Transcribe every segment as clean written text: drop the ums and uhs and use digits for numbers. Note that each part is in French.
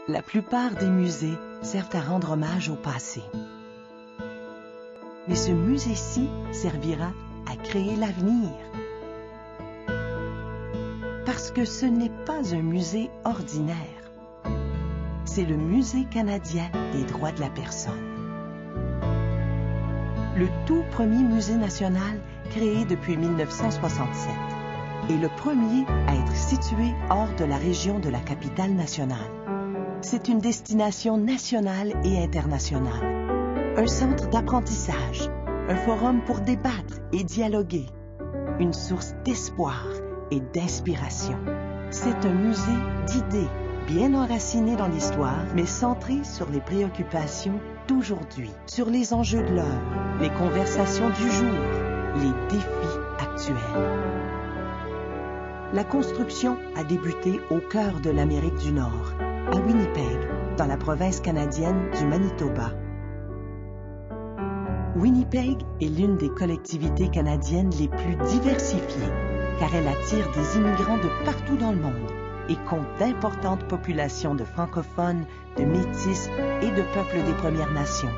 La plupart des musées servent à rendre hommage au passé. Mais ce musée-ci servira à créer l'avenir. Parce que ce n'est pas un musée ordinaire. C'est le Musée canadien des droits de la personne. Le tout premier musée national créé depuis 1967 et le premier à être situé hors de la région de la capitale nationale. C'est une destination nationale et internationale, un centre d'apprentissage, un forum pour débattre et dialoguer, une source d'espoir et d'inspiration. C'est un musée d'idées, bien enraciné dans l'histoire, mais centré sur les préoccupations d'aujourd'hui, sur les enjeux de l'heure, les conversations du jour, les défis actuels. La construction a débuté au cœur de l'Amérique du Nord, à Winnipeg, dans la province canadienne du Manitoba. Winnipeg est l'une des collectivités canadiennes les plus diversifiées, car elle attire des immigrants de partout dans le monde et compte d'importantes populations de francophones, de métis et de peuples des Premières Nations.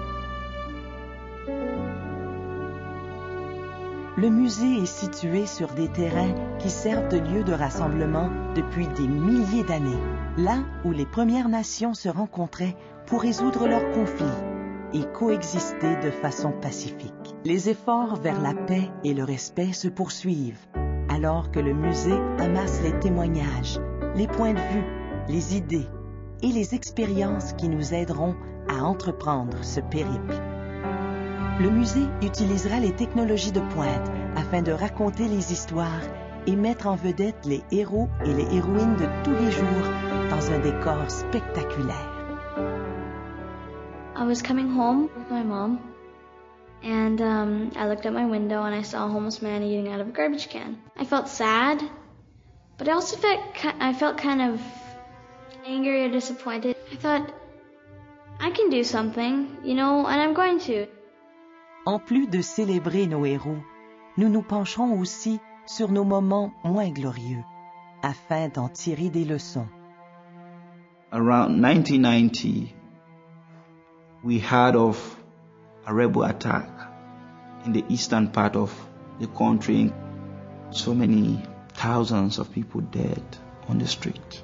Le musée est situé sur des terrains qui servent de lieu de rassemblement depuis des milliers d'années, là où les Premières Nations se rencontraient pour résoudre leurs conflits et coexister de façon pacifique. Les efforts vers la paix et le respect se poursuivent, alors que le musée amasse les témoignages, les points de vue, les idées et les expériences qui nous aideront à entreprendre ce périple. Le musée utilisera les technologies de pointe afin de raconter les histoires et mettre en vedette les héros et les héroïnes de tous les jours dans un décor spectaculaire. I was coming home with my mom, and I looked out my window and I saw a homeless man eating out of a garbage can. I felt sad, but I also felt kind of angry or disappointed. I thought, I can do something, you know, and I'm going to. En plus de célébrer nos héros, nous nous pencherons aussi sur nos moments moins glorieux, afin d'en tirer des leçons. Around 1990, we heard of a rebel attack in the eastern part of the country. So many thousands of people dead on the street.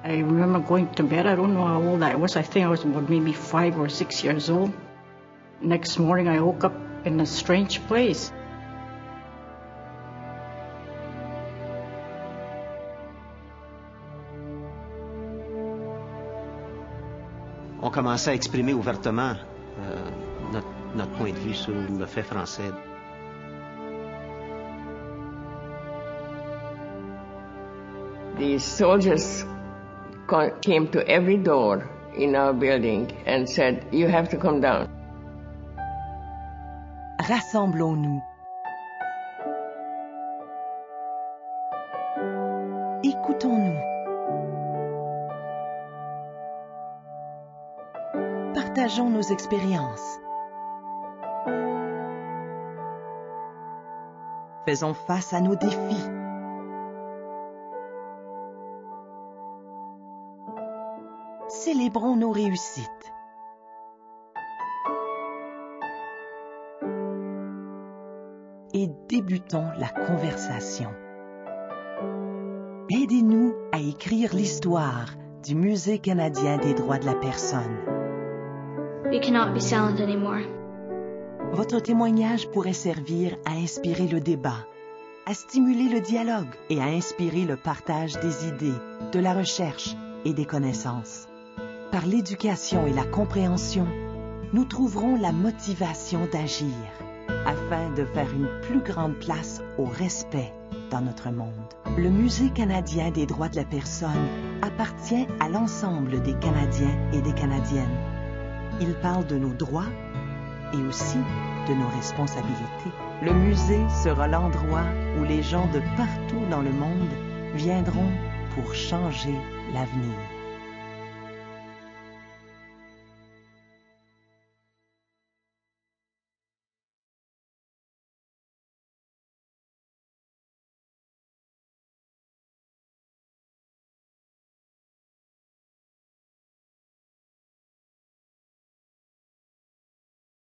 I remember going to bed. I don't know how old I was. I think I was about maybe 5 or 6 years old. Next morning, I woke up in a strange place. On commençait à exprimer ouvertement notre point de vue sur le fait français. The soldiers came to every door in our building and said, "You have to come down." Rassemblons-nous. Écoutons-nous. Partageons nos expériences. Faisons face à nos défis. Célébrons nos réussites. Et débutons la conversation. Aidez-nous à écrire l'histoire du Musée canadien des droits de la personne. We cannot be silent anymore. Votre témoignage pourrait servir à inspirer le débat, à stimuler le dialogue et à inspirer le partage des idées, de la recherche et des connaissances. Par l'éducation et la compréhension, nous trouverons la motivation d'agir afin de faire une plus grande place au respect dans notre monde. Le Musée canadien des droits de la personne appartient à l'ensemble des Canadiens et des Canadiennes. Il parle de nos droits et aussi de nos responsabilités. Le musée sera l'endroit où les gens de partout dans le monde viendront pour changer l'avenir.